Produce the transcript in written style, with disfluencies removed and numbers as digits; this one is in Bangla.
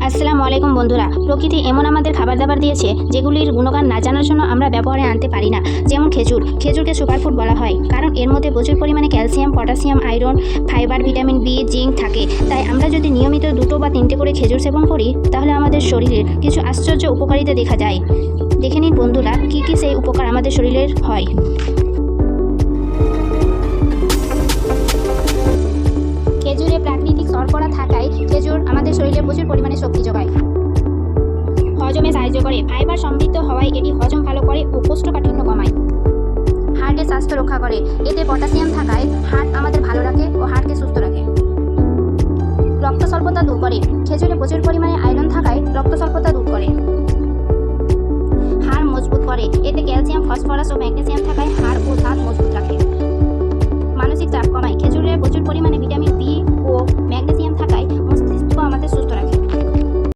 আসসালামু আলাইকুম বন্ধুরা। প্রকৃতি এমন আমাদের খাবার দাবার দিয়েছে যেগুলির গুণগান না জানার জন্য আমরা ব্যবহারে আনতে পারি না। যেমন খেজুরকে সুপারফুড বলা হয়, কারণ এর মধ্যে প্রচুর পরিমাণে calcium, potassium, iron, fibre, vitamin B, zinc থাকে। তাই আমরা যদি নিয়মিত 2 বা 3টে করে খেজুর সেবন করি, তাহলে আমাদের শরীরের কিছু আশ্চর্য উপকারিতা দেখা যায়। দেখে নিন বন্ধুরা, কী কী সেই উপকার আমাদের শরীরের হয়। খেজুরে প্রাকৃতিক শর্করা থাকায় খেজুর আমাদের শরীরে প্রচুর পরিমাণে শক্তি যোগায়। হজমে সাহায্য করে। ফাইবার সমৃদ্ধ হওয়ায় এটি হজম ভালো করে ও কোষ্ঠকাঠিন্য কমায়। হার্টের স্বাস্থ্য রক্ষা করে। এতে পটাশিয়াম থাকায় হার্ট আমাদের ভালো রাখে ও হার্টকে সুস্থ রাখে। রক্ত স্বল্পতা দূর করে। খেজুরে প্রচুর পরিমাণে